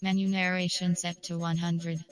Menu narration set to 100.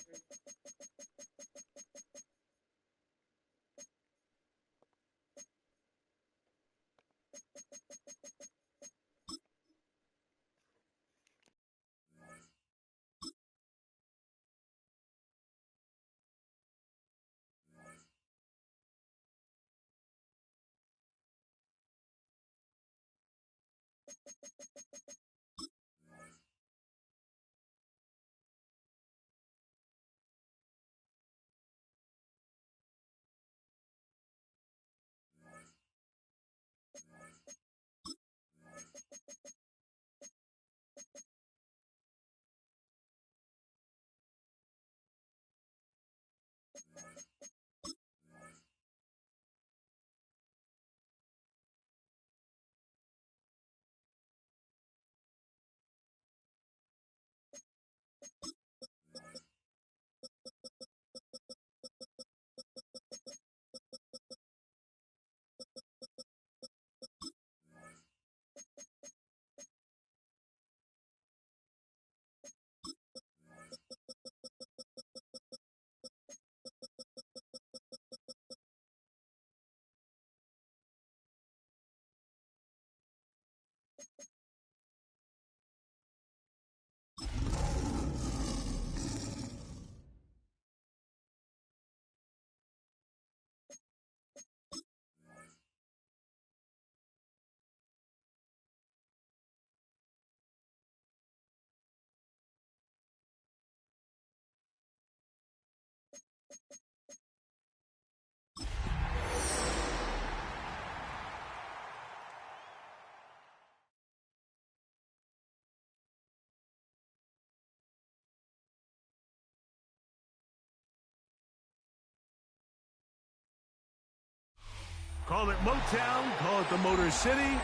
Call it Motown, call it the Motor City.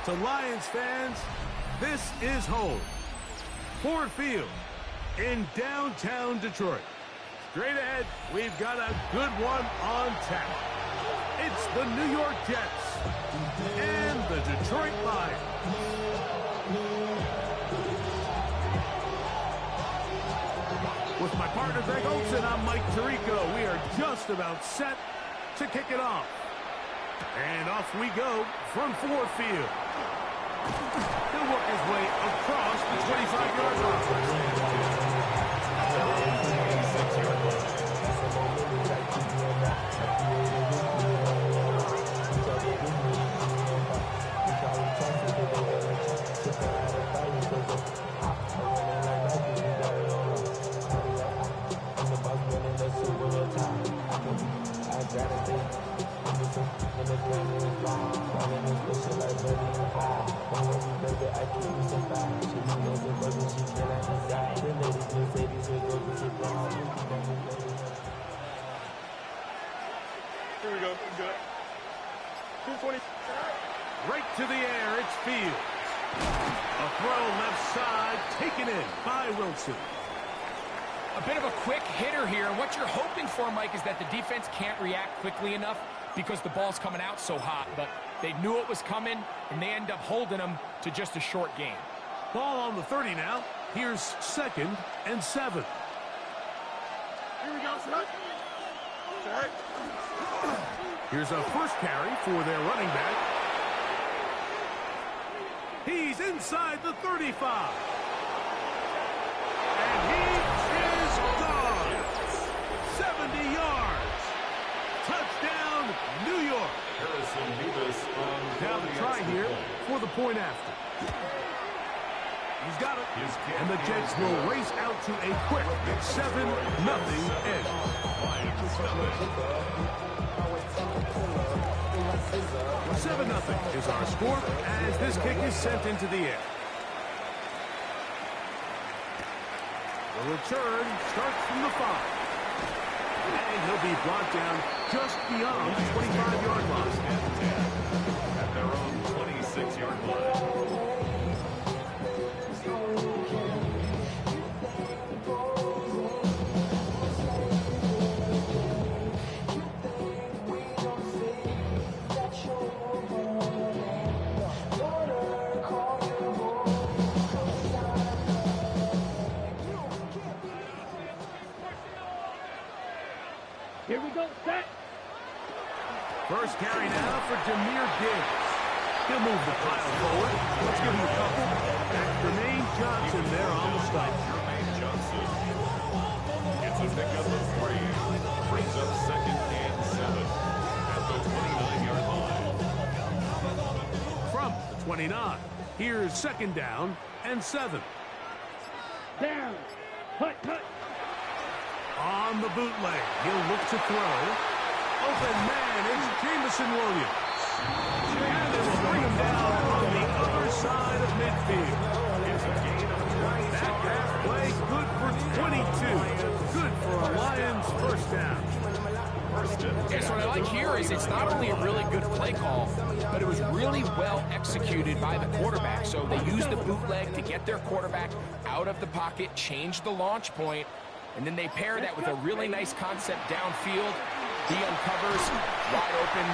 To Lions fans, this is home. Ford Field in downtown Detroit. Straight ahead, we've got a good one on tap. It's the New York Jets and the Detroit Lions. With my partner Greg Olson, I'm Mike Tirico. We are just about set to kick it off. And off we go from Ford Field. He'll work his way across the 25-yard line. Here we go. Good. 220. Right to the air, it's Fields. A throw left side, taken in by Wilson. A bit of a quick hitter here. What you're hoping for, Mike, is that the defense can't react quickly enough because the ball's coming out so hot. But they knew it was coming, and they end up holding them to just a short game. Ball on the 30 now. Here's 2nd and 7. Here we go, son. Set. Here's a first carry for their running back. He's inside the 35. And he is gone. 70 yards. Touchdown, New York. Now the try here for the point after. He's got it. And the Jets will race out to a quick 7-0 edge. 7-0 is our score as this kick is sent into the air. The return starts from the 5. And he'll be brought down just beyond the 25-yard line. At their own 26-yard line. First carry now for Jameer Gibbs. He'll move the pile forward. Let's give him a couple. That's Jermaine Johnson there on the stop. Jermaine Johnson gets a pickup of 3. Brings up 2nd and 7 at the 29-yard line. From the 29, here's 2nd down and 7. Down. Hut. On the bootleg, he'll look to throw. Open man, it's Jameson Williams. And they will bring him down on the other side of midfield. It's a gain of 20. That half play, good for 22. Good for a Lions first down. Yeah, so what I like here is it's not only a really good play call, but it was really well executed by the quarterback. So they used the bootleg to get their quarterback out of the pocket, change the launch point, and then they pair that with a really nice concept downfield. He uncovers, wide open,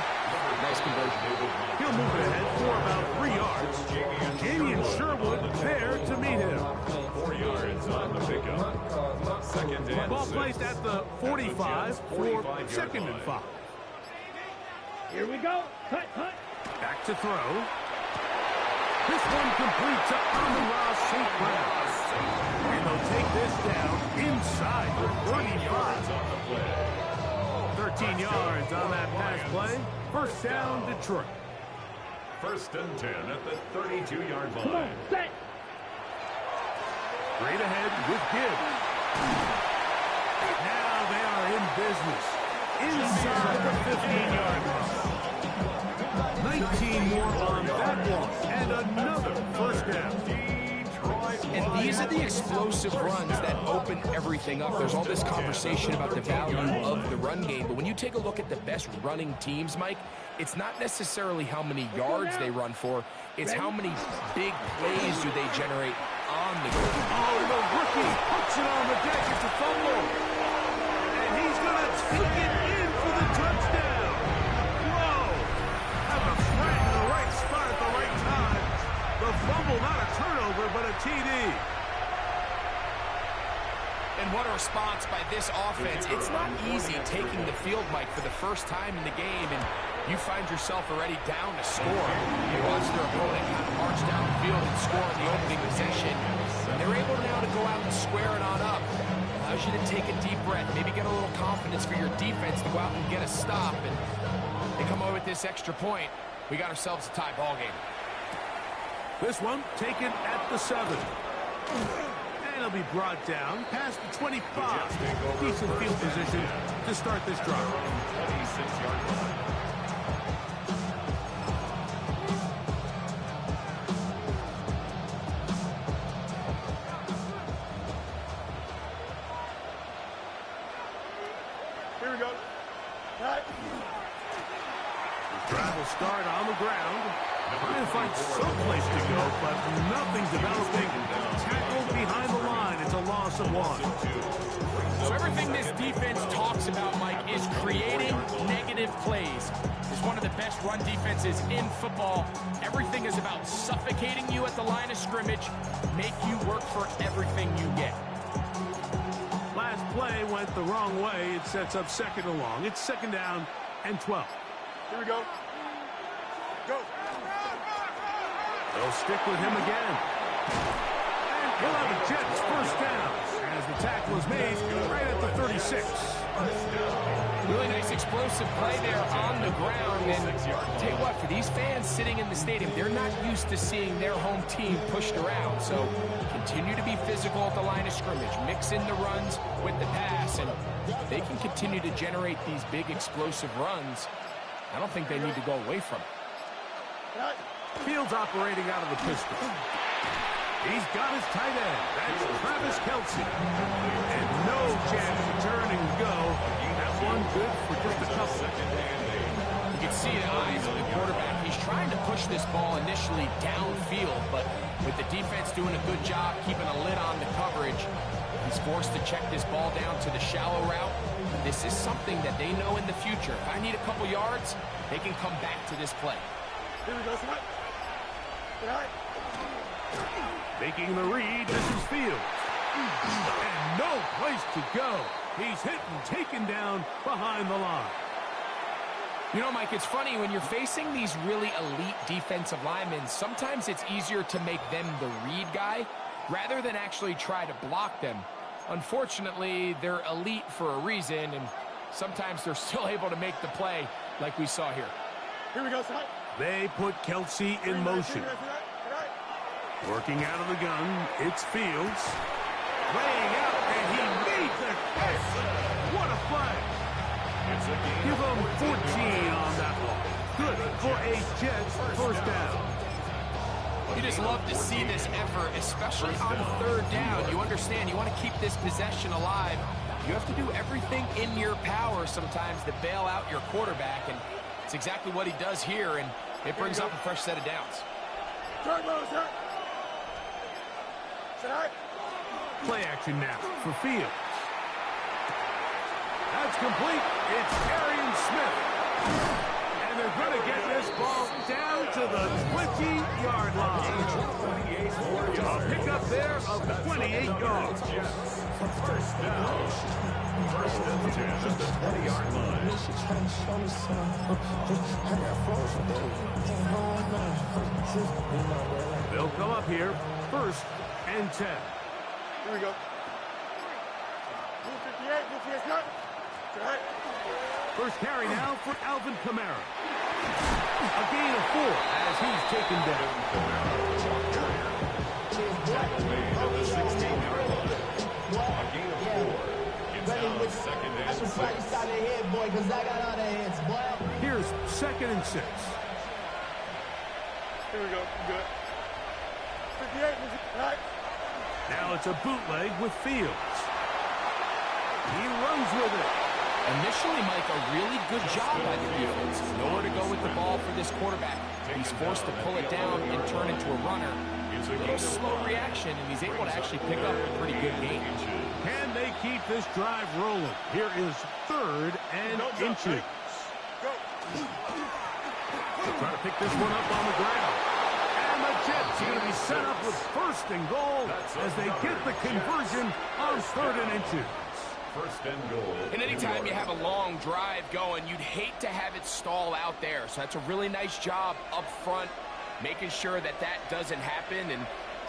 nice conversion. He'll move ahead for about 3 yards. Damian Sherwood there to meet him. 4 yards on the pickup. 2nd and Ball 6. placed at the 45 for 2nd and 5. Here we go. Hut. Back to throw. This one complete to Amon-Ra St. Brown. And they'll take this down inside the 35. 13 yards on that pass play. First down, Detroit. 1st and 10 at the 32-yard Come on, line. set. Straight ahead with Gibbs. Now they are in business. Inside the 15-yard line. 19 more on that one. And another first down. And these are the explosive runs that open everything up. There's all this conversation about the value of the run game, but when you take a look at the best running teams, Mike, it's not necessarily how many yards they run for, it's how many big plays do they generate on the game. Oh, the rookie puts it on the deck. It's a fumble. And he's going to take it in for the touchdown. Whoa. Have a friend in the right spot at the right time. The fumble, not a turnover, but a TD. And what a response by this offense. It's not easy taking the field, Mike, for the first time in the game, and you find yourself already down to score. You watch their opponent kind of march down the field and score in the opening possession. They're able now to go out and square it on up. Allows you to take a deep breath, maybe get a little confidence for your defense to go out and get a stop, and they come away with this extra point. We got ourselves a tie ball game. This one taken at the 7. And it'll be brought down past the 25. Decent field position to start this drive. 26-yard line. Here we go. Hut. Drive will start on the ground. Trying to find someplace to go, but nothing developing. Tackled behind the line. It's a loss of 1. So everything this defense talks about, Mike, is creating negative plays. It's one of the best run defenses in football. Everything is about suffocating you at the line of scrimmage, make you work for everything you get. Last play went the wrong way. It sets up 2nd and long. It's 2nd down and 12. Here we go. Go. They'll stick with him again. And he'll have a Jets first down as the tackle is made right at the 36. Really nice explosive play there on the ground. And tell you what, for these fans sitting in the stadium, they're not used to seeing their home team pushed around. So continue to be physical at the line of scrimmage. Mix in the runs with the pass. And they can continue to generate these big explosive runs. I don't think they need to go away from it. Fields operating out of the pistol. He's got his tight end. That's Travis Kelce. And no chance to turn and go. That one good for just a couple. You can see the eyes of the quarterback. He's trying to push this ball initially downfield, but with the defense doing a good job keeping a lid on the coverage, he's forced to check this ball down to the shallow route. This is something that they know in the future. If I need a couple yards, they can come back to this play. Here we go. Making the read, this is Fields. And no place to go. He's hit and taken down behind the line. You know, Mike, it's funny, when you're facing these really elite defensive linemen, sometimes it's easier to make them the read guy rather than actually try to block them. Unfortunately, they're elite for a reason, and sometimes they're still able to make the play like we saw here. Here we go, son. They put Kelsey in motion. Working out of the gun, it's Fields. Laying out, and he made the catch. What a play. Give him 14 on that one. Good for a Jets first down. You just love to see this effort, especially on third down. You understand, you want to keep this possession alive. You have to do everything in your power sometimes to bail out your quarterback, and it's exactly what he does here, and it brings up a fresh set of downs. Play action now for Fields. That's complete. It's Arian Smith. And they're going to get this ball down to the 20-yard line. A pickup there of 28 yards. First down. First and 10 at the 20-yard line. They'll come up here. First and 10. Here we go. Move 58, move 58, cut. Right. First carry now for Alvin Kamara. A gain of 4 as he's taken down. Tackle made at the 16-yard line. A gain of 4. It's now second and 6. Here's second and 6. Here we go. Good. 58, right. Now it's a bootleg with Fields. He runs with it. Initially, Mike, a really good job by the defense. Nowhere to go with the ball for this quarterback. He's forced to pull it down and turn into a runner. A little slow reaction, and he's able to actually pick up a pretty good gain. Can they keep this drive rolling? Here is third and inches. They'll try to pick this one up on the ground. And the Jets are going to be set up with first and goal as they get the conversion on third and inches. First and goal. And anytime you have a long drive going, you'd hate to have it stall out there. So that's a really nice job up front, making sure that that doesn't happen, and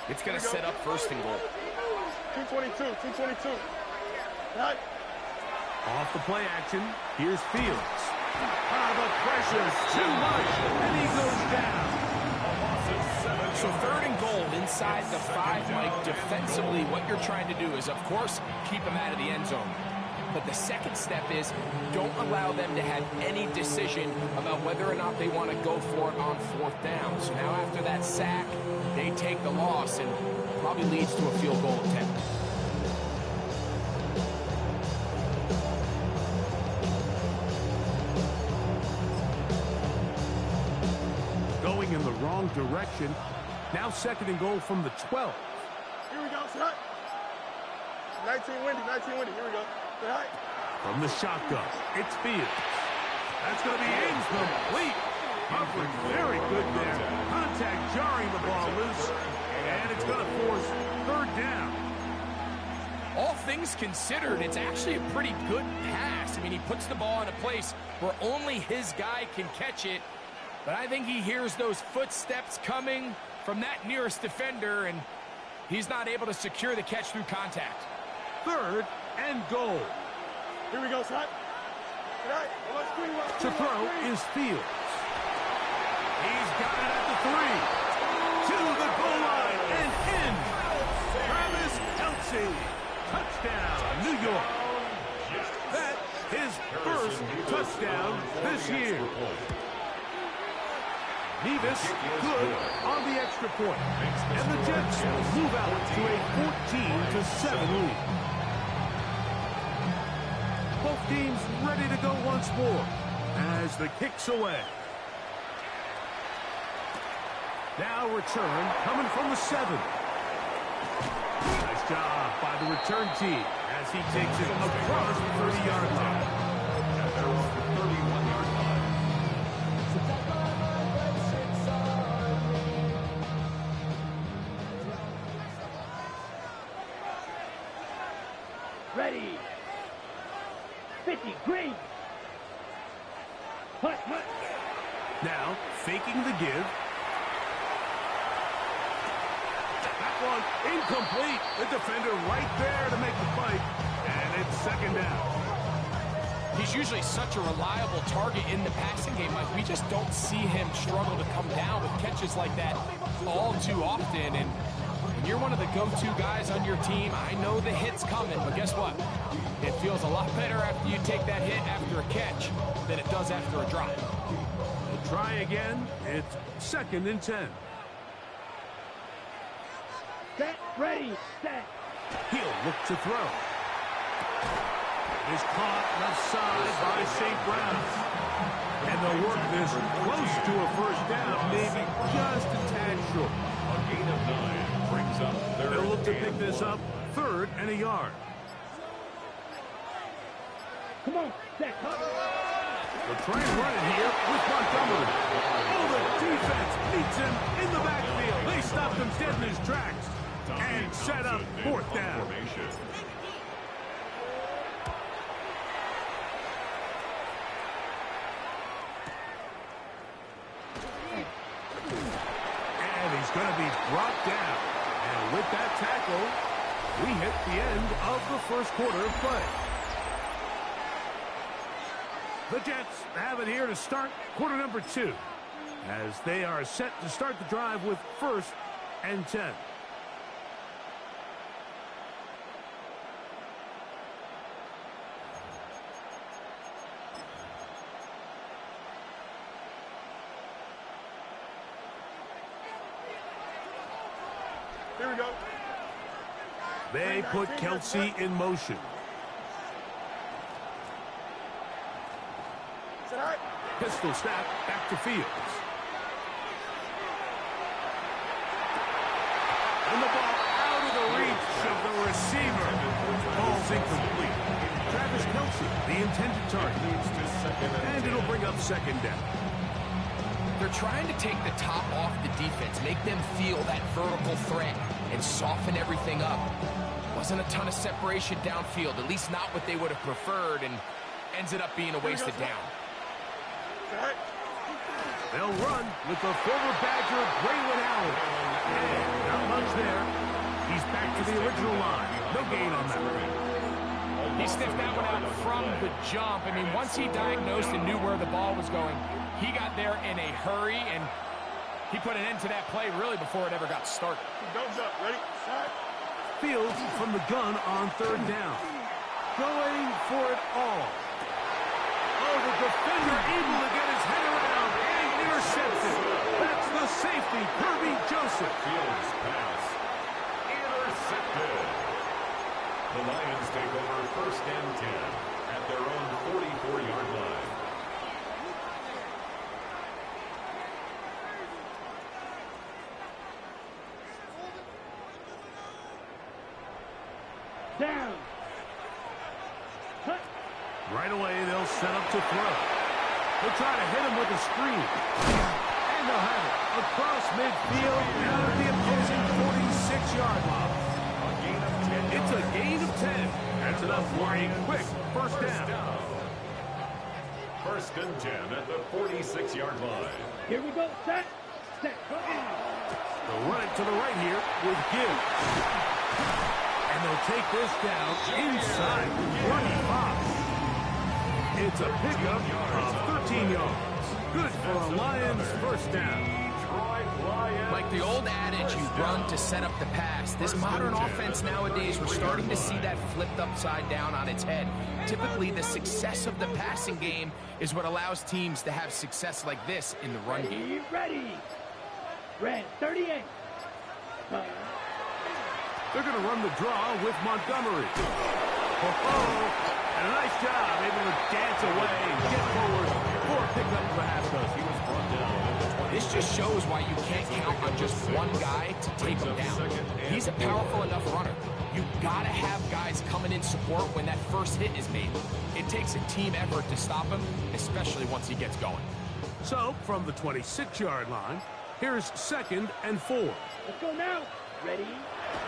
it's going to set up first and goal. 222. Right. Off the play action, here's Fields. The pressure's too much, and he goes down. So third and goal inside the 5, Mike. Defensively, what you're trying to do is, of course, keep him out of the end zone. But the second step is don't allow them to have any decision about whether or not they want to go for it on fourth down. So now after that sack, they take the loss and probably leads to a field goal attempt. Going in the wrong direction. Now second and goal from the 12. Here we go, shot. 19 windy. Here we go. Right. From the shotgun, it's Fields. That's going to be incomplete. Covered very good there. Contact jarring the ball loose. And it's going to force third down. All things considered, it's actually a pretty good pass. I mean, he puts the ball in a place where only his guy can catch it. But I think he hears those footsteps coming from that nearest defender, and he's not able to secure the catch through contact. Third and goal. Here we go, son. Right. To throw is Fields. He's got it at the 3. To the goal line and in. Travis Kelce. Touchdown, New York. That's his first touchdown this year. Nevis good on the extra point. And the Jets move out to a 14-7 lead. Both teams ready to go once more as the kick's away. Now return coming from the 7. Nice job by the return team as he takes it across the 30-yard line. And they're on the 31-yard line. Ready. 50, green. Now, faking the give. That one incomplete. The defender right there to make the fight. And it's second down. He's usually such a reliable target in the passing game, Mike. We just don't see him struggle to come down with catches like that all too often. And when you're one of the go-to guys on your team, I know the hit's coming, but guess what? It feels a lot better after you take that hit after a catch than it does after a drop. We'll try again. It's second and 10. Set, ready, set. He'll look to throw. Is caught left side by St. Brown. And they'll work this close to a first down, maybe just a tad short. A gain of 9 brings up third. They'll look to pick and this 1. up, third and a yard. Come on, set, cut. They'll try and run it here with Montgomery. Oh, the defense meets him in the backfield. They stopped him dead in his tracks and set up fourth down. Formation. And he's going to be brought down. And with that tackle, we hit the end of the first quarter of play. The Jets have it here to start quarter number 2, as they are set to start the drive with first and 10. Here we go. They put Kelsey in motion. Set out. Pistol snap back to Fields. And the ball out of the reach of the receiver. Ball's incomplete. Travis Kelsey, the intended target. And it'll bring up second down. They're trying to take the top off the defense, make them feel that vertical threat, and soften everything up. Wasn't a ton of separation downfield, at least not what they would have preferred, and ends it up being a wasted down. They'll run with the former Badger, Braylon Allen. And not much there. He's back to the original line. No gain on that one. He sniffed that one out from the jump. I mean, once he diagnosed and knew where the ball was going, he got there in a hurry, and he put an end to that play really before it ever got started. Thumbs up, ready, set. Fields from the gun on third down. Going for it all. Oh, the defender able to get his head around and intercepted. That's the safety, Kirby Joseph. Fields pass. Intercepted. The Lions take over first and 10 at their own 44-yard line. Down. Cut. Right away, they'll set up to throw. They'll try to hit him with a screen. And they'll have it across midfield down at the opposing 46-yard line. It's a gain of 10. That's enough for a quick first down. First and 10 at the 46-yard line. Here we go, set, set, cut. They'll run it to the right here with Gibbs. And they'll take this down inside 25. It's a pickup of 13 yards. Good for a Lions first down. Like the old adage, you run to set up the pass. This modern offense nowadays, we're starting to see that flipped upside down on its head. Typically, the success of the passing game is what allows teams to have success like this in the run game. Ready. Red 38. They're going to run the draw with Montgomery. Oh, and a nice job, able to dance away and get forward for a pickup for Hastos. He was brought down. This just shows why you can't count on just one guy to take him down. He's a powerful enough runner. You've got to have guys coming in support when that first hit is made. It takes a team effort to stop him, especially once he gets going. So, from the 26-yard line, here's second and 4. Let's go now. Ready.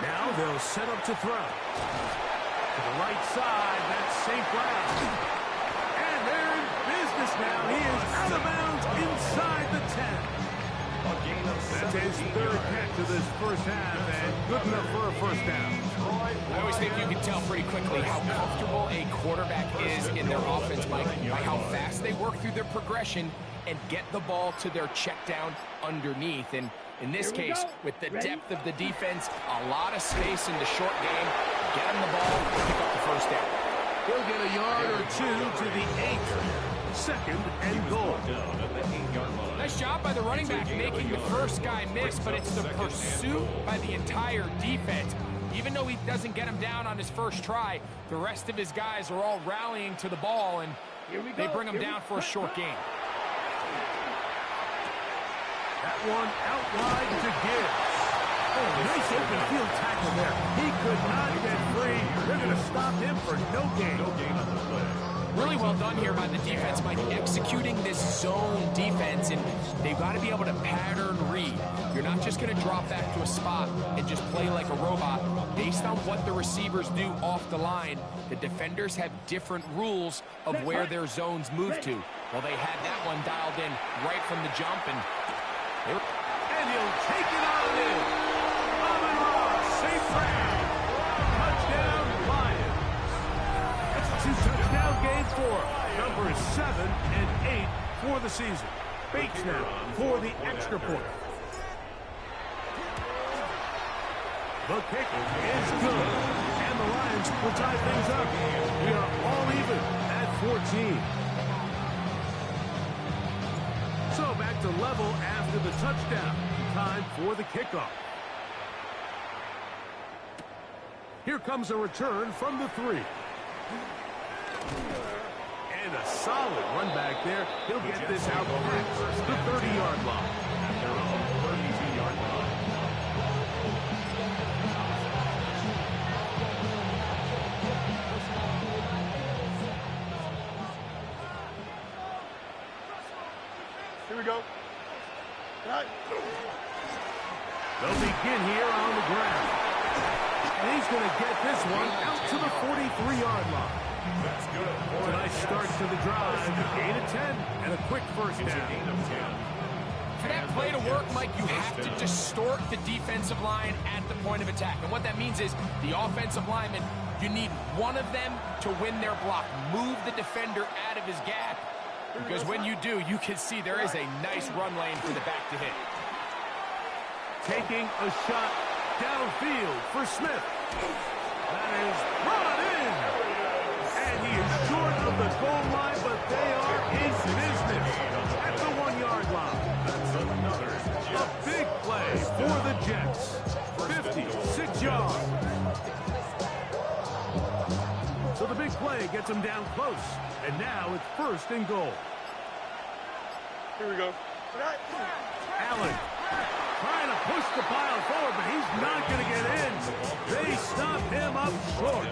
Now they'll set up to throw. To the right side, that's St. Brown. And they're in business now. He is out of bounds inside the 10. That's his third catch of this first half, and good enough for a first down. I always think you can tell pretty quickly how comfortable a quarterback is in their offense, Mike, by how fast they work through their progression and get the ball to their check down underneath. And in this case, with the depth of the defense, a lot of space in the short game, get him the ball, pick up the first down. He'll get a yard or two to the 8. Second and goal. Nice job by the running back making the first guy miss, but it's the pursuit by the entire defense. Even though he doesn't get him down on his first try, the rest of his guys are all rallying to the ball, and they bring him down for a short gain. That one out wide to Gibbs. Oh, nice open field tackle there. He could not get free. They're going to stop him for no gain. Really well done here by the defense, Mike, executing this zone defense, and they've got to be able to pattern read. You're not just going to drop back to a spot and just play like a robot. Based on what the receivers do off the line, the defenders have different rules of where their zones move to. Well, they had that one dialed in right from the jump, and he'll take it on in. Ross, safe grab. Touchdown, Lions. That's a 2-touchdown game for numbers 7 and 8 for the season. Bates now for the extra point. The kick is good, and the Lions will tie things up. We are all even at 14. So back to level after the touchdown. Time for the kickoff. Here comes a return from the 3. And a solid run back there. He'll get this out past the 30-yard line. At their own 32-yard line. Here we go. Right. They'll begin here on the ground. And he's going to get this one out to the 43-yard line. That's good. A nice start to the drive. Gain of 10 and a quick first down. For that play to work, Mike, you have to distort the defensive line at the point of attack. And what that means is the offensive lineman, you need one of them to win their block. Move the defender out of his gap. Because when you do, you can see there is a nice run lane for the back to hit. Taking a shot downfield for Smith. That is brought in. And he is short of the goal line, but they are in business at the 1-yard line. That's another a big play for the Jets. 56 yards. So the big play gets him down close. And now it's first and goal. Here we go. Allen trying to push the pile forward, but he's not going to get in. They stop him up short.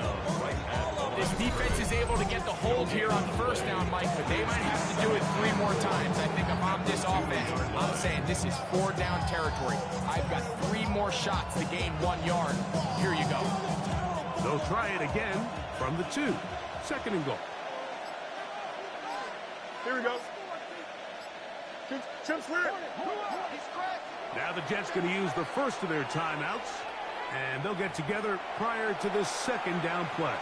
This defense is able to get the hold here on first down, Mike, but they might have to do it 3 more times. I think if I'm this offense, I'm saying this is 4-down territory. I've got 3 more shots to gain 1 yard. Here you go. They'll try it again from the 2. Second and goal. Here we go. Chip clear. Now the Jets going to use the first of their timeouts, and they'll get together prior to the second down play.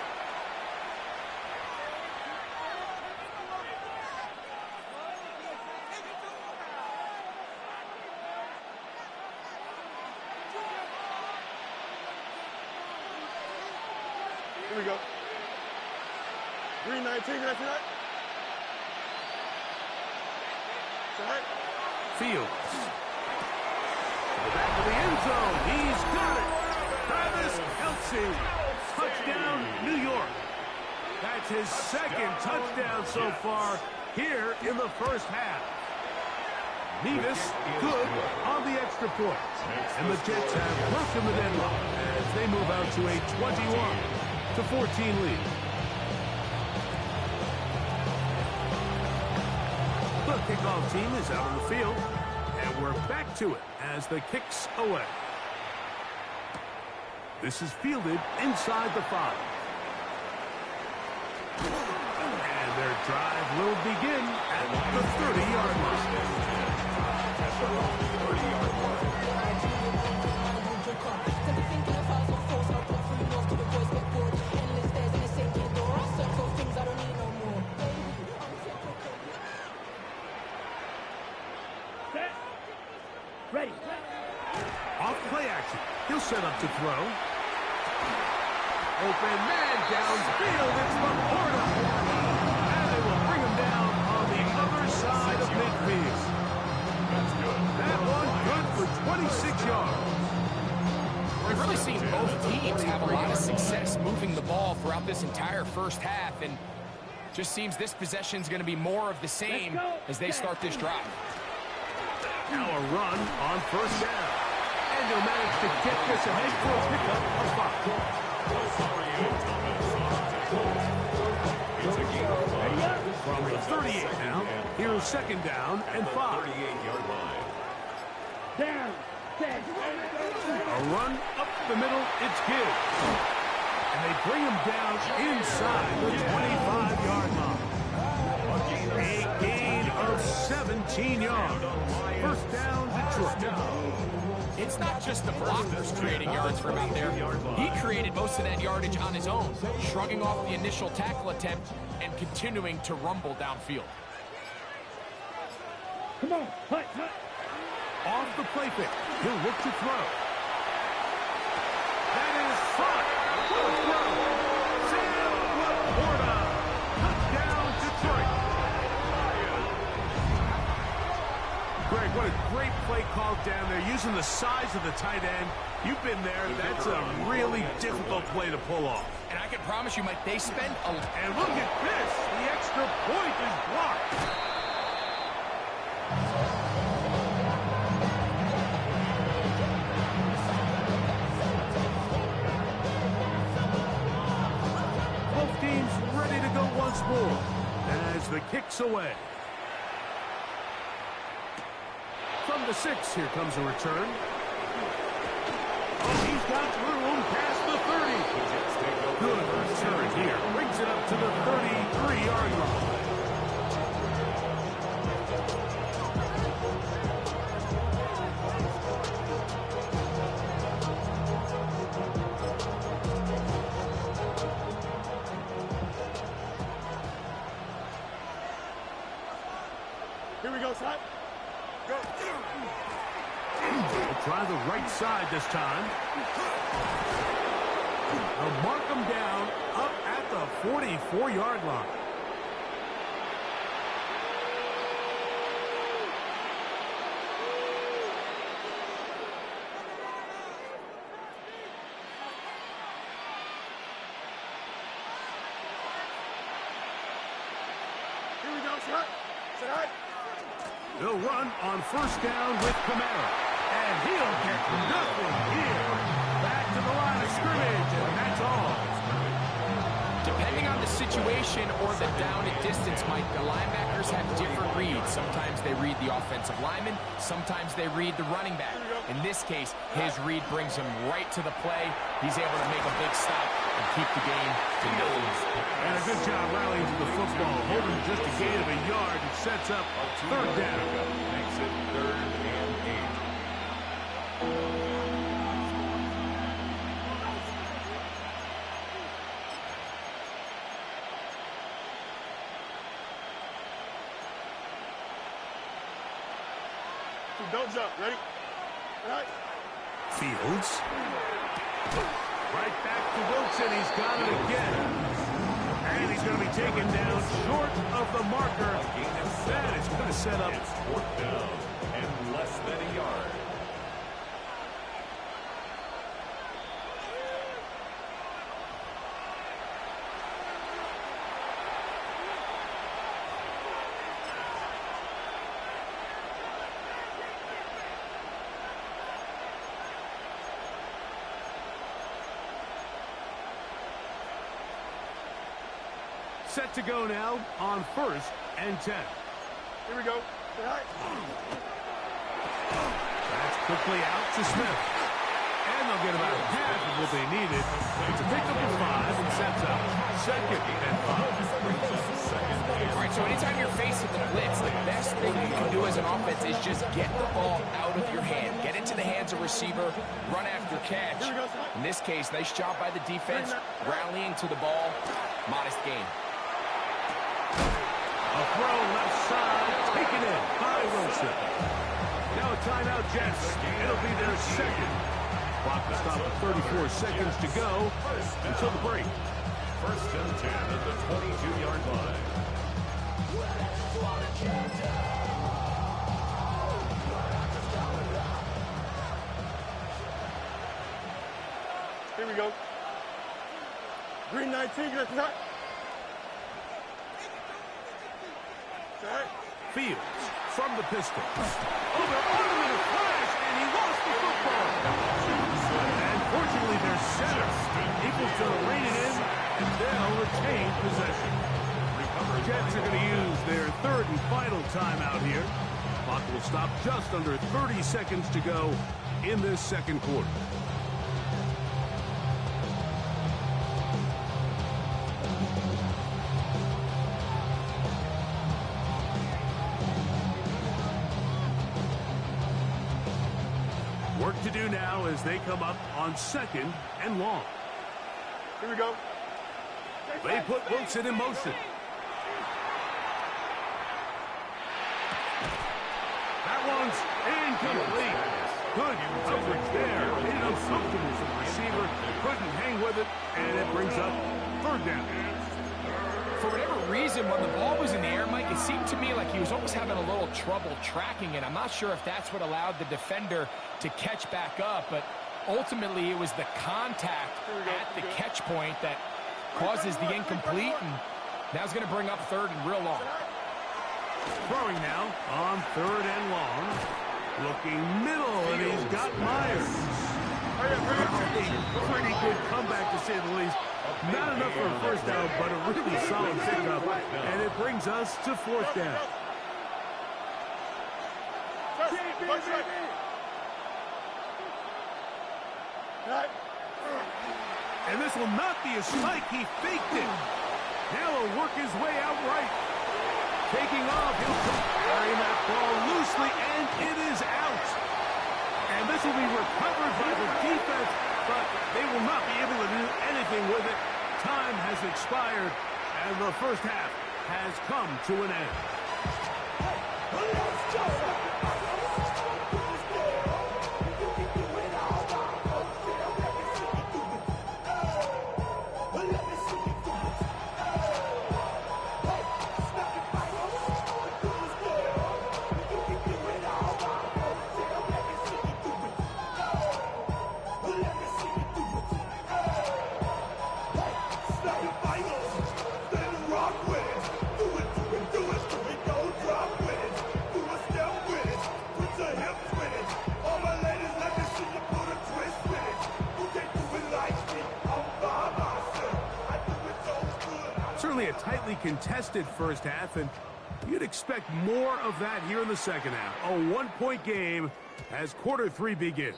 Here we go. 319, that's right. Fields. To the back of the end zone. He's got it. Travis Kelce. Touchdown, New York. That's his second touchdown so far here in the first half. Nevis good on the extra point. And the Jets have broken the deadlock as they move out to a 21-14 lead. The kickoff team is out on the field, and we're back to it as the kick's away. This is fielded inside the 5. And they're Drive will begin at the 30-yard line. At the 30-yard line. Ready. Off play action. He'll set up to throw. Open man downfield. It's Laporta. And they will bring him down on the other side of midfield. That's good. That one good for 26 yards. We've really seen both teams have a lot of success moving the ball throughout this entire first half, and just seems this possession is going to be more of the same as they start this drive. Now a run on first down. And he'll manage to get this ahead for a pickup of 5. It's a gain of 5. From the 38 now, here's second down and 5. 38-yard line. Down. A run up the middle, it's good. And they bring him down inside the 25-yard line. A gain of 17 yards. First down, Detroit. It's not just the blockers creating yards for him out there. He created most of that yardage on his own, shrugging off the initial tackle attempt and continuing to rumble downfield. Come on. Hut. Off the play pick. He'll look to throw. That is front. Good throw. Sam Laporta. Touchdown, Detroit. Greg, what a great play call down there, using the size of the tight end. You've been there. That's a really difficult play to pull off. And I can promise you, Mike, they spent a... And look at this. The extra point is blocked. Both teams ready to go once more as the kick's away. From the 6, here comes a return. Oh, he's got room past the 30. Good return here. Brings it up to the 33-yard line. Here we go, son. Go. They'll try the right side this time. They'll mark him down up at the 44-yard line. Here we go, son. Sit high. They'll run on first down with Kamara. And he'll get nothing here. Back to the line of scrimmage, and that's all. Depending on the situation or the down and distance, Mike, the linebackers have different reads. Sometimes they read the offensive lineman. Sometimes they read the running back. In this case, his read brings him right to the play. He's able to make a big stop and keep the game to nothing. And a good job rallying to the football. Holding just a gain of a yard. It sets up third down. Makes it 3rd and 8. Don't jump. Ready? Right. Fields. Right back to Wilson. He's got it again. And he's going to be taken down short of the marker. That is going to set up. It's 4th down and less than a yard. Set to go now on 1st and 10. Here we go. Sit high. That's quickly out to Smith. And they'll get about half of the they needed to pick up a 5 and sets up 2nd and 5. All right, so anytime you're facing the blitz, the best thing you can do as an offense is just get the ball out of your hand. Get into the hands of receiver, run after catch. In this case, nice job by the defense, rallying to the ball. Modest gain. A throw left side, taken in by Wilson. Now a timeout, Jets. It'll be their 2nd. Clock will stop at 34 seconds to go until the break. 1st and 10 at the 22-yard line. Here we go. Green 19, get that. Fields from the pistol. Over in a flash, and he lost the football. And fortunately, their center able to rein it in, and they'll retain possession. Jets are going to use their 3rd and final timeout here. Clock will stop just under 30 seconds to go in this 2nd quarter. Work to do now as they come up on 2nd and long. Here we go. They put Wilson in motion. That one's incomplete. Good coverage there. Uncomfortable for the receiver. Couldn't hang with it, and it brings up 3rd down. For whatever reason, when the ball was in the air, Mike, it seemed to me like he was almost having a little trouble tracking it. I'm not sure if that's what allowed the defender to catch back up, but ultimately it was the contact at the catch point that causes the incomplete, and now it's going to bring up 3rd and real long. Throwing now on 3rd and long. Looking middle, and he's got Myers. Pretty good comeback, to say the least. Not enough for a 1st down, but a really solid pickup, and it brings us to 4th down. And this will not be a strike. He faked it. Now he'll work his way out right. Taking off, he'll carry that ball loosely, and it is out. And this will be recovered by the defense, but they will not be able to do anything with it. Time has expired, and the 1st half has come to an end. Certainly a tightly contested 1st half, and you'd expect more of that here in the 2nd half. A 1-point game as quarter 3 begins.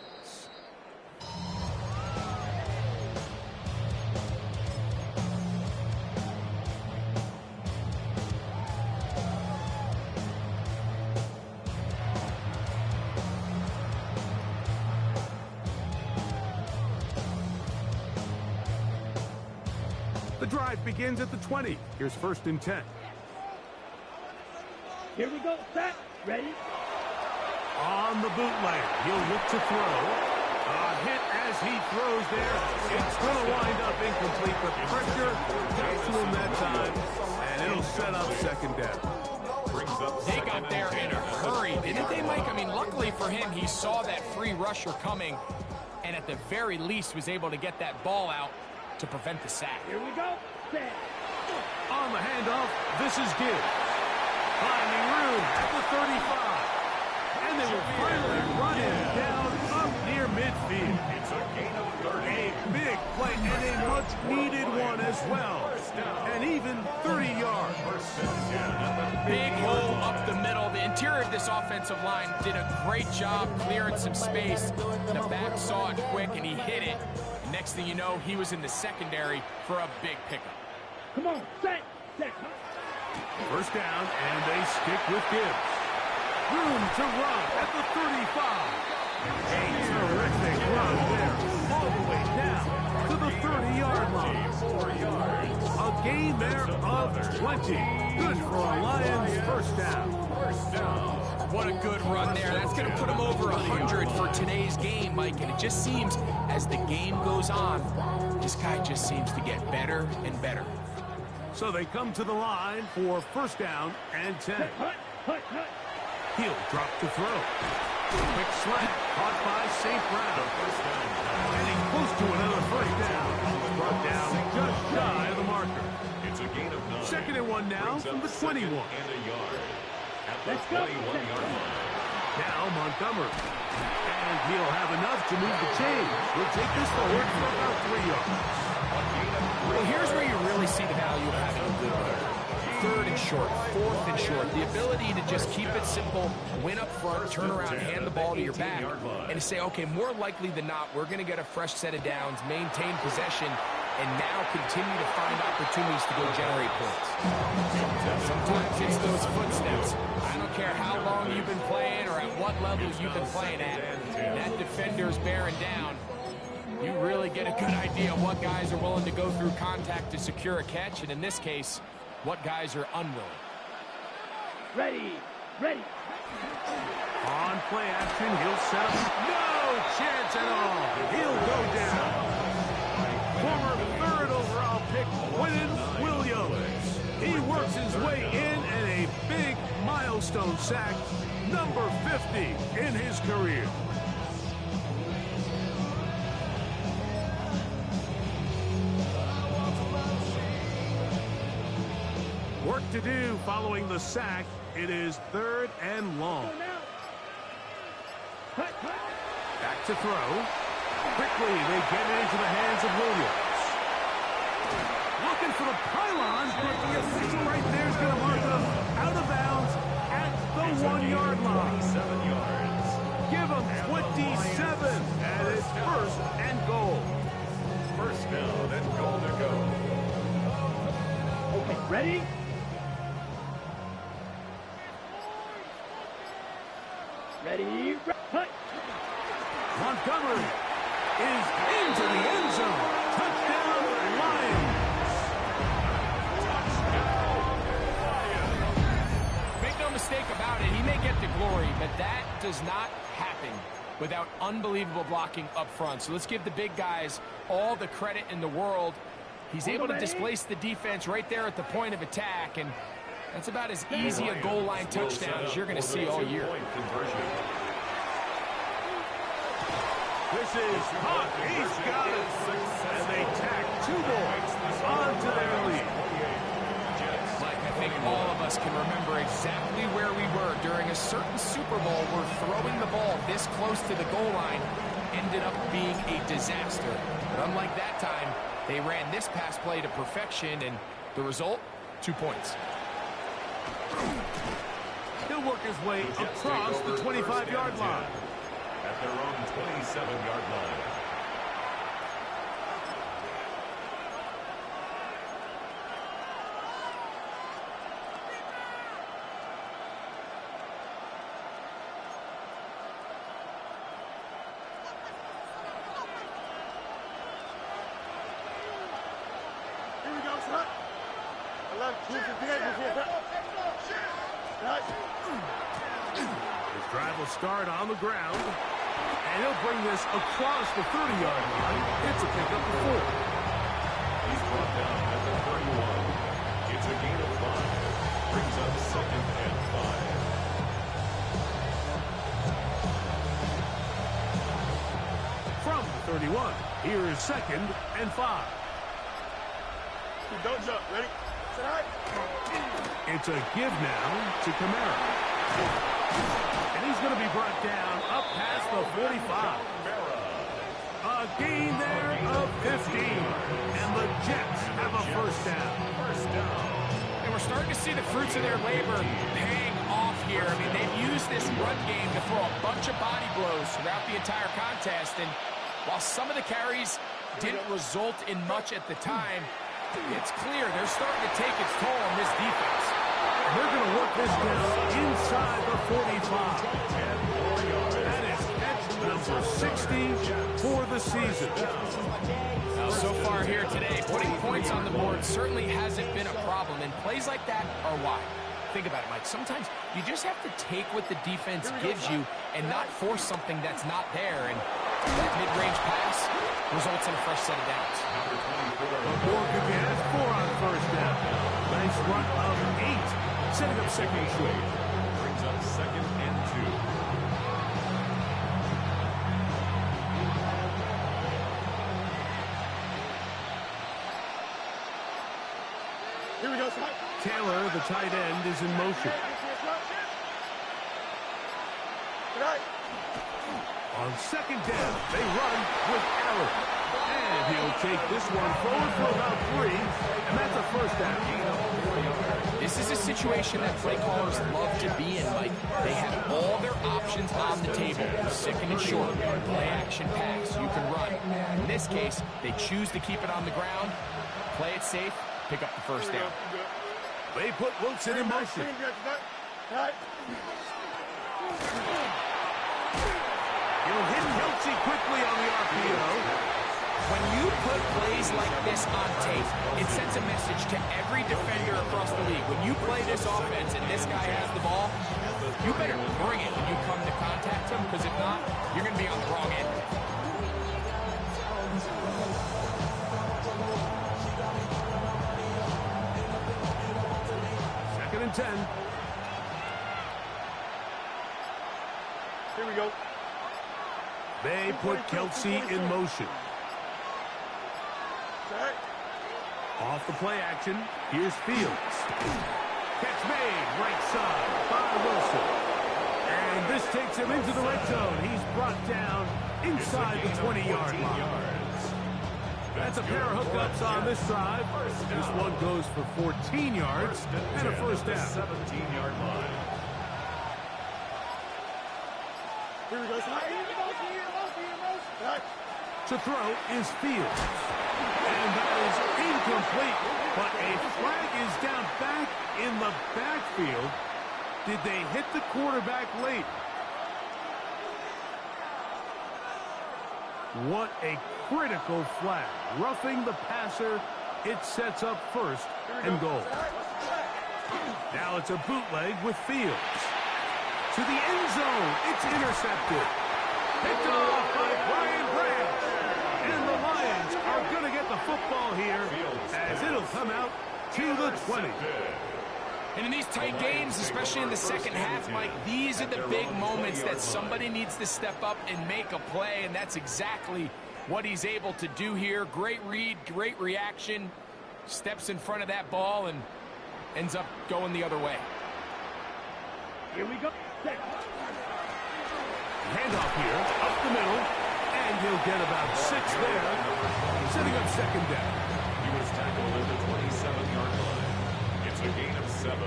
The drive begins at the 20. Here's 1st and 10. Here we go. Set. Ready? On the bootleg, he'll look to throw. A hit as he throws there. It's going to wind up incomplete. The pressure gets to him that time, and it'll set up 2nd down. They got there in a hurry, didn't they, Mike? I mean, luckily for him, he saw that free rusher coming, and at the very least was able to get that ball out to prevent the sack. Here we go. Set. On the handoff, this is Gibbs. Finding room at the 35. And they will finally run him down up near midfield. It's a gain of 30. A big play and a much-needed one as well. And even 30 yards. Big hole up the middle. The interior of this offensive line did a great job clearing some space. The back saw it quick, and he hit it. Next thing you know, he was in the secondary for a big pickup. Come on, set. First down, and they stick with Gibbs. Room to run at the 35. A terrific run there, all the way down to the 30-yard line. 4 yards. A gain there of 20. Good for a Lions first down. First down. What a good run there. That's going to put him over 100 for today's game, Mike. And it just seems as the game goes on, this guy just seems to get better and better. So they come to the line for first down and 10. Hut. He'll drop to throw. Quick slant caught by St. Brown. Getting close to another first down. Brought down just shy of the marker. It's a gain of 9. Second and 1 now Brings from up the second 21. and a yard. At the Let's go. 21-yard line. Now Montgomery. And he'll have enough to move the chain. He'll take this forward for about 3 yards. Well, here's where you really see the value of having a good run. Third and short, fourth and short. The ability to just keep it simple, win up front, turn around, hand the ball to your back, and to say, okay, more likely than not, we're going to get a fresh set of downs, maintain possession, and now continue to find opportunities to go generate points. Sometimes it's those footsteps. I don't care how long you've been playing or at what level you've been playing at. That defender's bearing down. You really get a good idea of what guys are willing to go through contact to secure a catch, and in this case, what guys are unwilling. Ready. On play action, he'll set up. No chance at all. He'll go down. Former third overall pick, Quinnen Williams. He works his way in and a big milestone sack, number 50 in his career. Work to do following the sack. It is third and long. Back to throw. Quickly, they get it into the hands of Williams. Looking for the pylon, but the official right there is going to mark them out of bounds at the 1-yard line. 7 yards. Give them 27, and it's first and goal. First down and goal to go. Okay, ready? Hut. Montgomery is into the end zone. Touchdown, Lions. Make no mistake about it, he may get the glory, but that does not happen without unbelievable blocking up front. So let's give the big guys all the credit in the world. He's able to displace the defense right there at the point of attack, and that's about as easy a goal line touchdown as you're going to see all year. This is hot. He's got it. And they tack 2 boys onto their lead. Mike, I think all of us can remember exactly where we were during a certain Super Bowl where throwing the ball this close to the goal line ended up being a disaster. But unlike that time, they ran this pass play to perfection, and the result, 2 points. He'll work his way across the 25-yard line. At their own 27-yard line. Here we go, son. 11, His drive will start on the ground, and he'll bring this across the 30-yard line. It's a pickup of 4. He's brought down at the 31. It's a gain of 5. Brings up second and 5. From the 31, here is second and 5. don't jump. Ready? Set high. It's a give now to Kamara. And he's going to be brought down up past the 45. A gain there of 15. And the Jets have a first down. And we're starting to see the fruits of their labor paying off here. I mean, they've used this run game to throw a bunch of body blows throughout the entire contest. And while some of the carries didn't result in much at the time, it's clear they're starting to take its toll on this defense. They're going to work this down inside the 45. That is catch number 60 for the season. Now, so far here today, putting points on the board certainly hasn't been a problem, and plays like that are why. Think about it, Mike. Sometimes you just have to take what the defense gives you and not force something that's not there, and that mid-range pass results in a fresh set of downs. Moore could be at 4 on first down. Nice run of 8, setting up second straight. Brings up second and 2. Here we go, son. Taylor, the tight end, is in motion. On second down, they run with Allen. And he'll take this one forward for about 3, and that's a first down. This is a situation that play callers love to be in, Mike. They have all their options on the table. Second and short, play action pass, you can run. In this case, they choose to keep it on the ground, play it safe, pick up the first down. They put Wilson in motion. He'll hit Kelsey quickly on the RPO. When you put plays like this on tape, it sends a message to every defender across the league. When you play this offense and this guy has the ball, you better bring it when you come to contact him, because if not, you're going to be on the wrong end. Second and 10. Here we go. They put Kelsey in motion. Off the play action, here's Fields. Catch made, right side by Wilson. And this takes him into the red zone. He's brought down inside the 20-yard line. That's a pair of hookups on this drive. This one goes for 14 yards and a first down. 17-yard line. Here we go, son. To throw is Fields. And that is incomplete. But a flag is down back in the backfield. Did they hit the quarterback late? What a critical flag. Roughing the passer. It sets up first and goal. Now it's a bootleg with Fields. To the end zone. It's intercepted. Picked off by Brian Branch. And the Lions are going to get the football here as it'll come out to the 20. And in these tight games, especially in the second half, Mike, these are the big moments that somebody needs to step up and make a play, and that's exactly what he's able to do here. Great read, great reaction, steps in front of that ball and ends up going the other way. Here we go. Handoff here, up the middle, and he'll get about 6 there, setting up second down. He was tackled at the 27-yard line. It's a gain of 7.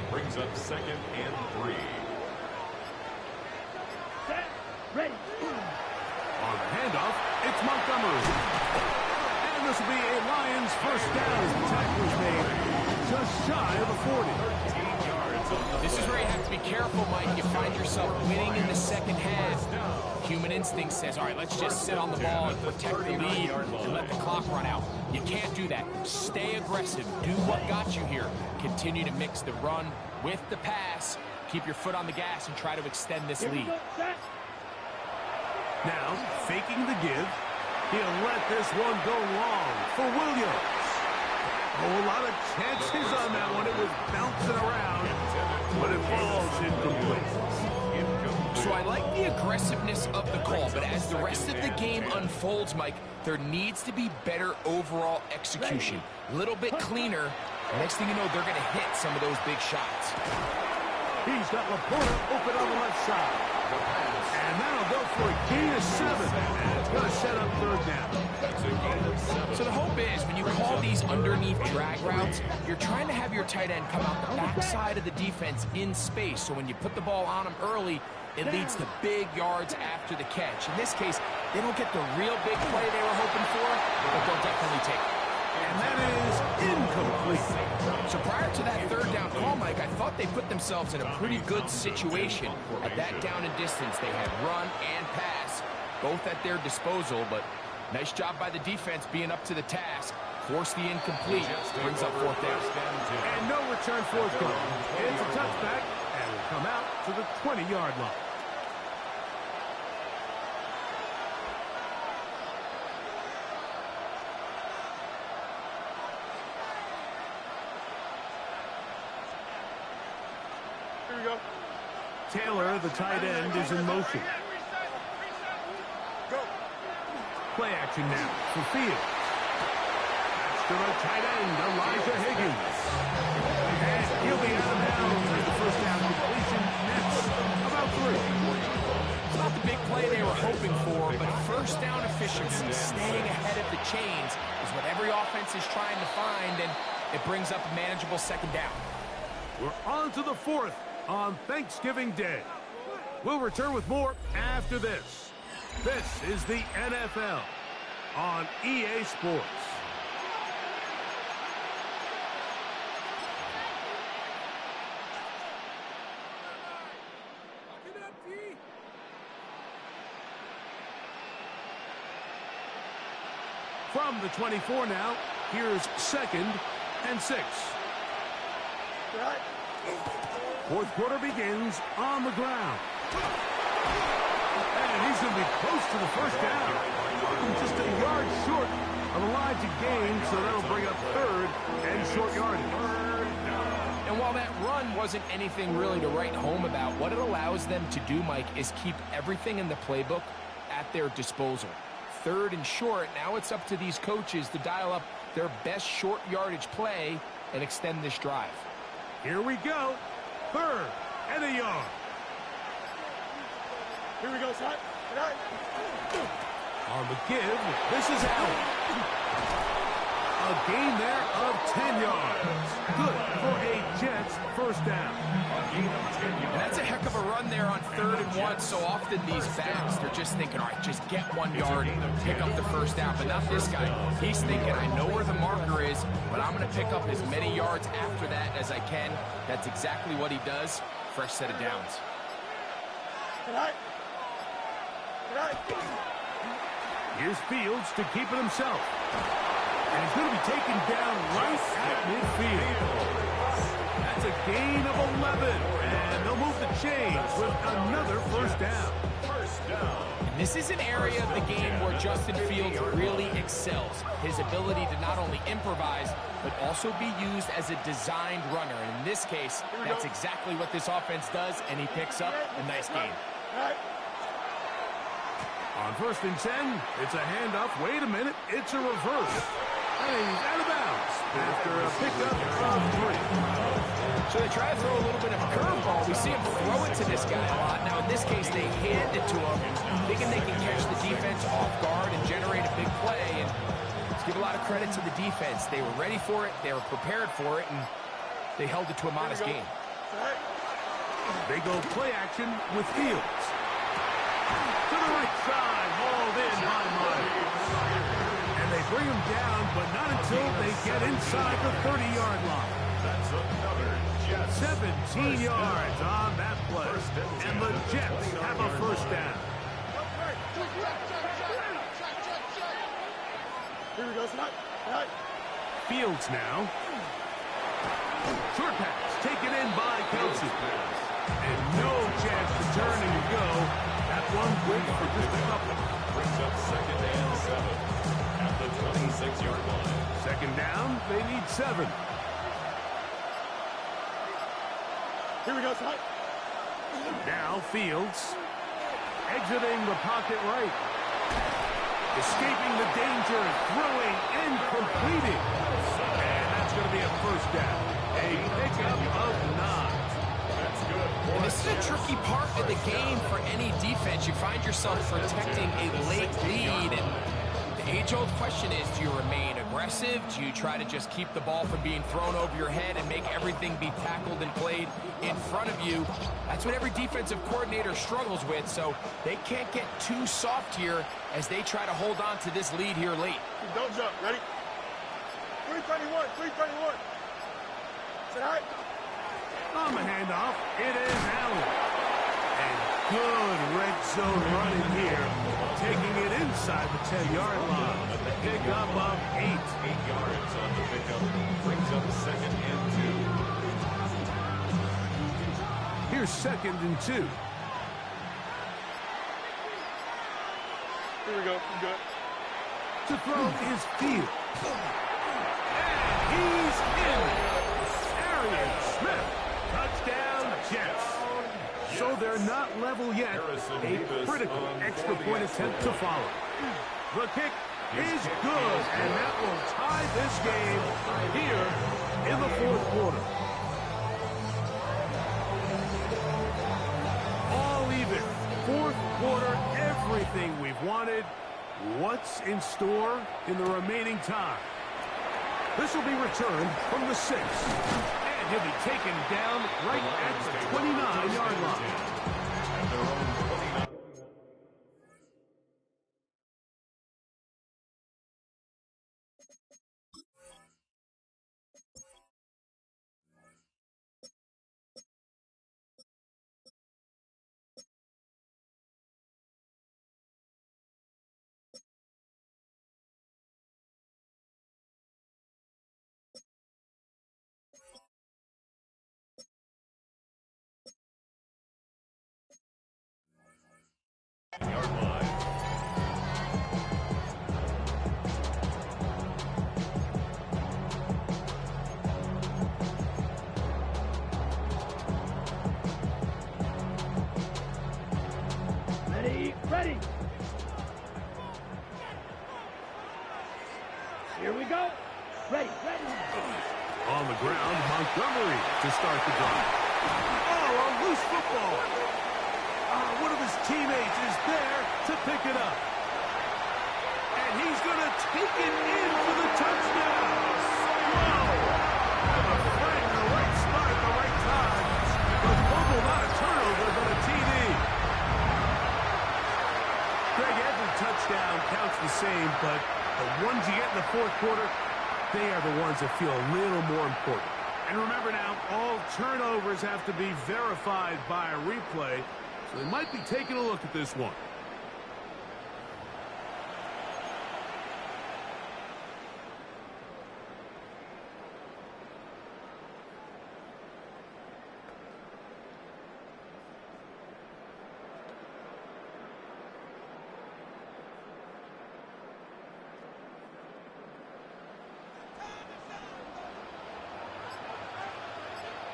Brings up second and 3. Set. Ready. On the handoff, it's Montgomery. And this will be a Lions first down as the tackle is made just shy of the 40. This is where you have to be careful, Mike. You find yourself winning in the second half. Human instinct says, all right, let's just sit on the ball and protect the lead and let the clock run out. You can't do that. Stay aggressive. Do what got you here. Continue to mix the run with the pass. Keep your foot on the gas and try to extend this lead. Now, faking the give. He'll let this one go long for Williams. A lot of chances on that one. It was bouncing around, but it falls incomplete. So I like the aggressiveness of the call, but as the rest of the game unfolds, Mike, there needs to be better overall execution. A little bit cleaner. Next thing you know, they're going to hit some of those big shots. He's got Laporta open on the left side. And that'll go for a gain of 7. And it's going to set up third down. That's a gain of 7. So the hope is, when you call these underneath drag routes, you're trying to have your tight end come out the backside of the defense in space. So when you put the ball on him early, it leads to big yards after the catch. In this case, they don't get the real big play they were hoping for, thought they put themselves in a pretty good situation. At that down and distance, they had run and pass, both at their disposal, but nice job by the defense being up to the task. Force the incomplete, brings up fourth down. And no return forthcoming. It's a touchback, and will come out to the 20-yard line. Here we go. Taylor, the tight end, is in motion. Go. Play action now for Fields. To the tight end, Elijah Higgins. And he'll be out of bounds as the first down completion nets about 3. It's not the big play they were hoping for, but first down efficiency, staying ahead of the chains, is what every offense is trying to find, and it brings up a manageable second down. We're on to the 4th on Thanksgiving Day. We'll return with more after this. This is the NFL on EA Sports. From the 24 now, here's 2nd and 6. Right. Fourth quarter begins on the ground. And he's going to be close to the first down. Just a yard short of a line to gain, so that'll bring up 3rd and short yardage. And while that run wasn't anything really to write home about, what it allows them to do, Mike, is keep everything in the playbook at their disposal. 3rd and short, now it's up to these coaches to dial up their best short yardage play and extend this drive. Here we go. 3rd and a yard. Here we go, son. Right. On the give, this is Allen. A gain there of 10 yards. Good for a Jets first down. And that's a heck of a run there on 3rd and 1. So often these backs, they're just thinking, all right, just get 1 yard and pick up the first down. But not this guy. He's thinking, I know where the marker is, but I'm going to pick up as many yards after that as I can. That's exactly what he does. Fresh set of downs. Right. Right. Here's Fields to keep it himself. And he's going to be taken down right at midfield. That's a gain of 11. And they'll move the chains with another first down. And this is an area of the game where Justin Fields really excels. His ability to not only improvise, but also be used as a designed runner. And in this case, that's exactly what this offense does, and he picks up a nice gain. On 1st and 10, it's a handoff. Wait a minute, it's a reverse. And he's out of bounds after a pickup of 3. So they try to throw a little bit of a curveball. We see him throw it to this guy a lot. Now, in this case, they hand it to him, thinking they can catch the defense off guard and generate a big play. And let's give a lot of credit to the defense. They were ready for it, they were prepared for it, and they held it to a modest gain. They go play action with Fields. To the right side, hauled in by Myers. And they bring him down, but not until they get inside the 30-yard line. That's another Jets 17 yards on that play. And the Jets have a first down. Here we go, son. Right. Fields now. Short pass taken in by Kelsey. And no chance to turn and go. That one quick for just a couple. brings up 2nd and 7 at the 26-yard line. 2nd down, they need 7. Here we go, son. Now Fields exiting the pocket right. Escaping the danger, throwing and completing. And that's going to be a first down. A pickup of 9. That's good. And this is a tricky part of the game for any defense. You find yourself protecting a late lead, and the age-old question is, do you remain aggressive? Do you try to just keep the ball from being thrown over your head and make everything be tackled and played in front of you? That's what every defensive coordinator struggles with, so they can't get too soft here as they try to hold on to this lead here late. Don't jump. Ready? 321. 321. Say hi. On the handoff, it is Allen. And good red zone running here, taking it inside the 10-yard line. A pickup of 8. 8 yards on the pickup. Brings up 2nd and 2. Here's 2nd and 2. Here we go. Good. To throw is Fields. And he's in. Arian Smith. Touchdown, Jets. So they're not level yet. A critical extra point attempt to follow. The kick is good, and that will tie this game here in the 4th quarter. All even. 4th quarter, everything we've wanted. What's in store in the remaining time? This will be returned from the 6. And he'll be taken down right at the 29-yard line. At their own 29. Yard line. Ready, ready. Here we go. Ready, ready. On the ground, Montgomery to start the drive. Oh, a loose football. One of his teammates is there to pick it up. And he's going to take it in for the touchdown. Whoa. The flag in the right spot at the right time. A fumble, not a turnover, but a TD. Greg, every touchdown counts the same, but the ones you get in the 4th quarter, they are the ones that feel a little more important. And remember now, all turnovers have to be verified by a replay, so they might be taking a look at this one.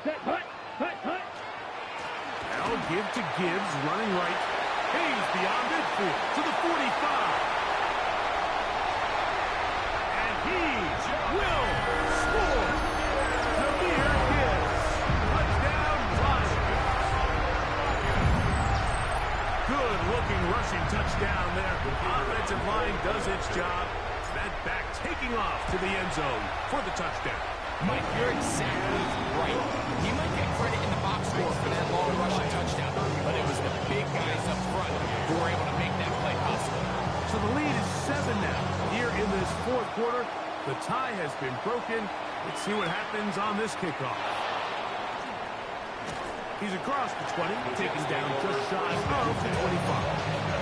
Set, hut, hut, hut. Now give to Gibbs, running right. He's beyond midfield to the 45. And he will score. Jameer Gibbs. Touchdown, Lions. Good-looking rushing touchdown there. Offensive line does its job. That back taking off to the end zone for the touchdown. Mike, you're exactly right. He might get credit in the box score for that long rushing touchdown, but it was the big guys up front who were able to make that play possible. So the lead is 7 now. Here in this 4th quarter, the tie has been broken. Let's see what happens on this kickoff. He's across the 20, taken down just shy of the 25.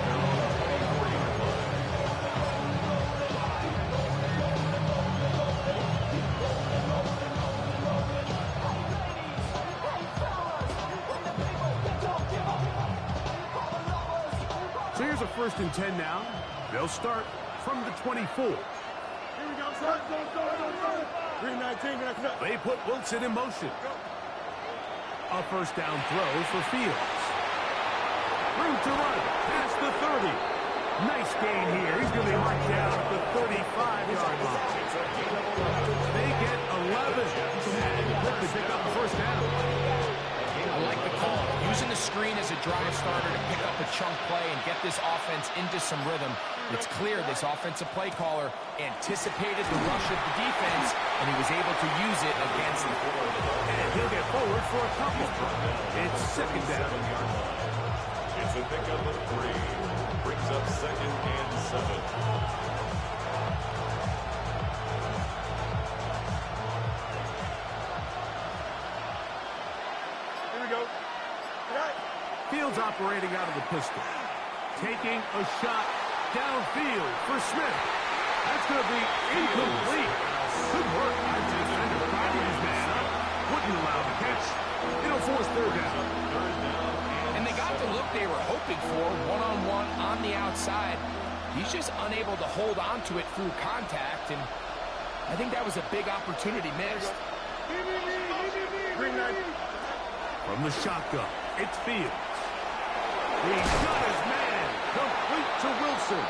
So here's a 1st and 10 now. They'll start from the 24. Here we go, son. Go. 319, get up. They put Wilson in motion. A 1st down throw for Fields. Room to run, past the 30. Nice gain here. He's going to be marked down at the 35-yard line. They get 11 and quickly pick up the 1st down. I like the call. Using the screen as a drive starter to pick up a chunk play and get this offense into some rhythm. It's clear this offensive play caller anticipated the rush of the defense, and he was able to use it against them. And he'll get forward for a couple. It's 2nd down. It's a pickup of 3. Brings up 2nd and 7. Field's operating out of the pistol. Taking a shot downfield for Smith. That's going to be incomplete. Good work. I think defender prodding his man up. Wouldn't allow the catch. It'll force third down. And they got the look they were hoping for, one-on-one on the outside. He's just unable to hold on to it through contact, and I think that was a big opportunity missed. From the shotgun, it's Fields. He's got his man. Complete to Wilson.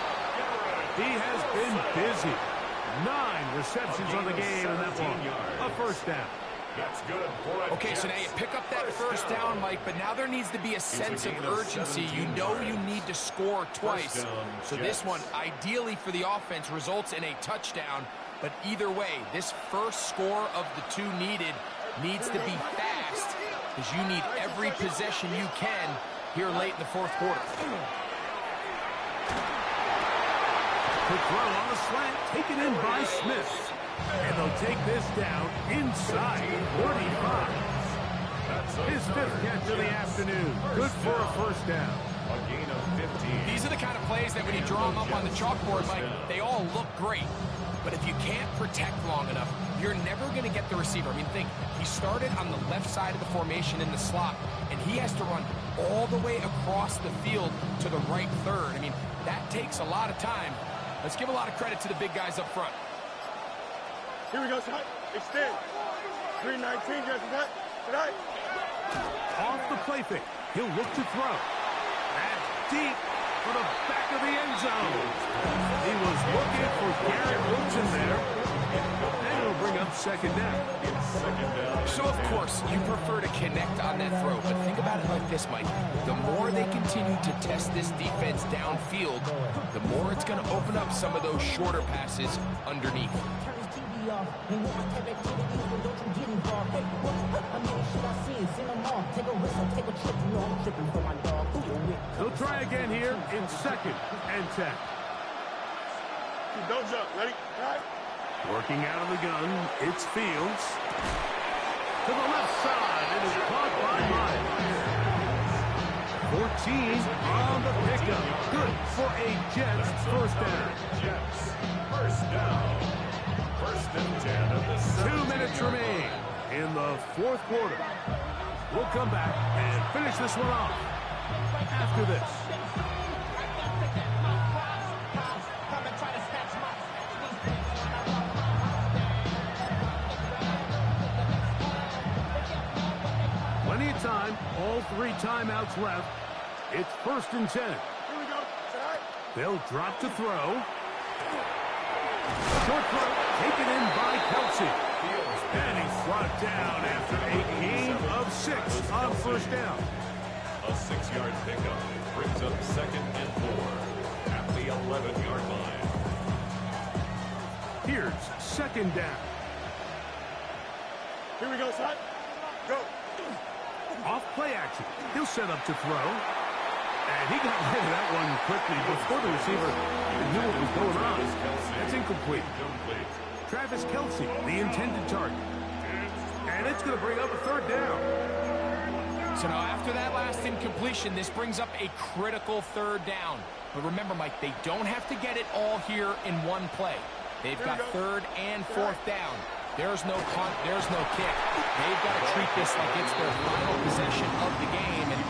He has been busy. 9 receptions on the game, and that one, a first down. That's good. Okay, so now you pick up that first down, Mike, but now there needs to be a sense of urgency. You know you need to score twice. So this one, ideally for the offense, results in a touchdown. But either way, this first score of the 2 needed needs to be fast, because you need every possession you can here late in the fourth quarter. Quick throw on the slant, taken in by Smith. And they'll take this down inside 45. His 5th catch of the afternoon. Good for a first down. A gain of 15. These are the kind of plays that when you draw them up on the chalkboard, Mike, they all look great. But if you can't protect long enough, you're never going to get the receiver. I mean, think, he started on the left side of the formation in the slot, and he has to run all the way across the field to the right third. I mean, that takes a lot of time. Let's give a lot of credit to the big guys up front. Here we go, son. Extend. 319, Jesse. Tonight. Off the play fake. He'll look to throw. That's deep for the back of the end zone. He was looking for Garrett Wilson there. And it'll bring up second down. So, of course, you prefer to connect on that throw, but think about it like this, Mike. The more they continue to test this defense downfield, the more it's going to open up some of those shorter passes underneath. They'll try again here in 2nd and 10. Don't jump. Ready? Right. Working out of the gun, it's Fields. To the left side, it is caught by Myers. 14 on the pickup. Good for a Jets first down. Jets, first down. First and 10 of the 2 minutes remain in the fourth quarter. We'll come back and finish this one off after this. Plenty of time, all 3 timeouts left. It's 1st and 10. Here we go. Tonight. They'll drop to throw. Short throw taken in by Kelsey. And he's brought down after a gain of 6 on first down. A 6-yard pickup brings up 2nd and 4 at the 11-yard line. Here's 2nd down. Here we go, son. Go. Off play action. He'll set up to throw. And he got rid of that one quickly before the receiver knew what was going on. That's incomplete. Travis Kelsey, the intended target. And it's going to bring up a 3rd down. So now after that last incompletion, this brings up a critical 3rd down. But remember, Mike, they don't have to get it all here in one play. They've got 3rd and 4th down. There's no punt, there's no kick. They've got to treat this like it's their final possession of the game, and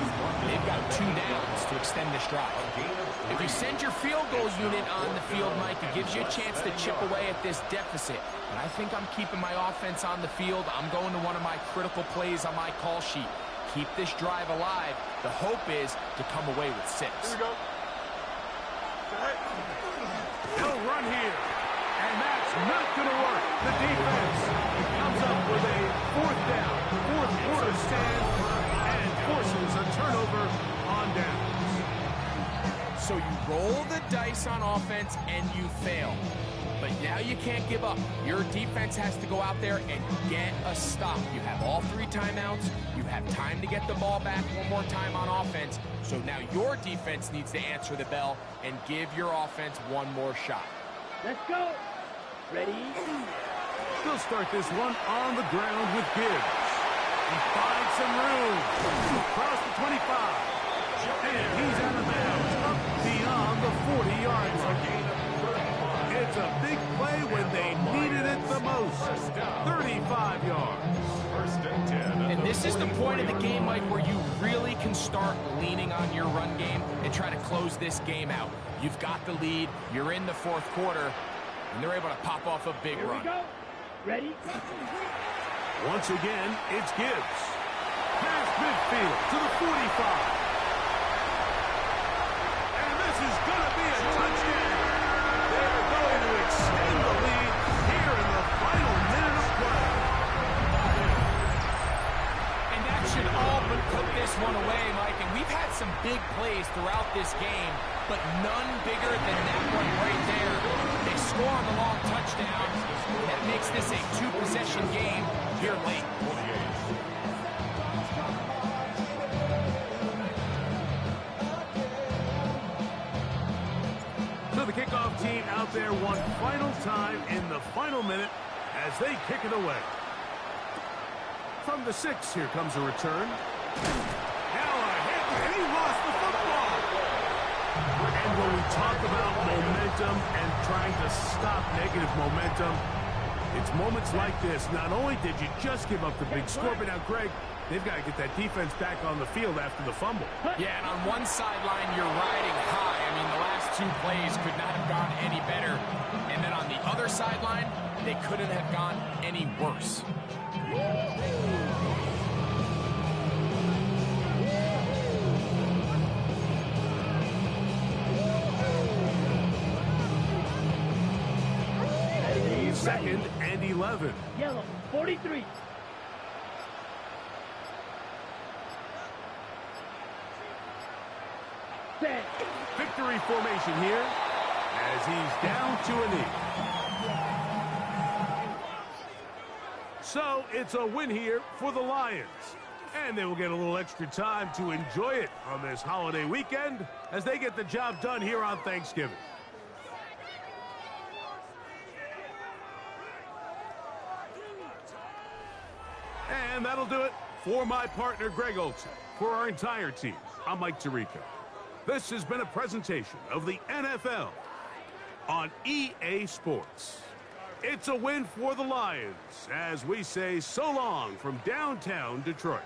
they've got 2 downs to extend this drive. If you send your field goal unit on the field, Mike, it gives you a chance to chip away at this deficit. But I think I'm keeping my offense on the field. I'm going to one of my critical plays on my call sheet. Keep this drive alive. The hope is to come away with 6. Here we go. Tonight. They'll run here. And that's not going to work. The defense comes up with a 4th down, 4th quarter stand, and forces a turnover on downs. So you roll the dice on offense and you fail. But now you can't give up. Your defense has to go out there and get a stop. You have all 3 timeouts. You have time to get the ball back one more time on offense. So now your defense needs to answer the bell and give your offense one more shot. Let's go. Ready? They'll start this one on the ground with Gibbs. He finds some room. Across the 25. And he's out of bounds, up beyond the 40-yard line. It's a big play when they needed it the most. 35 yards. First and 10. And this is the point of the game, Mike, where you really can start leaning on your run game and try to close this game out. You've got the lead, you're in the fourth quarter, and they're able to pop off a big run. Go. Ready? Once again, it's Gibbs. Past midfield to the 45. And this is going to be a touchdown. They're going to extend the lead here in the final minute of play. And that should all but put this one away, Mike. And we've had some big plays throughout this game, but none bigger than that one right there. They score on the long touchdown. That makes this a two-possession game here late. So the kickoff team out there one final time in the final minute as they kick it away. From the 6, here comes a return. Now a hit, and he lost the football. And when we talk about momentum and trying to stop negative momentum, it's moments like this. Not only did you just give up the big score, but now, Greg, they've got to get that defense back on the field after the fumble. Yeah, and on one sideline, you're riding high. I mean, the last two plays could not have gone any better. And then on the other sideline, they couldn't have gone any worse. Second and 11. Yellow, 43. Set. Victory formation here as he's down to a knee. So it's a win here for the Lions. And they will get a little extra time to enjoy it on this holiday weekend as they get the job done here on Thanksgiving. And that'll do it for my partner, Greg Olson. For our entire team, I'm Mike Tirico. This has been a presentation of the NFL on EA Sports. It's a win for the Lions as we say so long from downtown Detroit.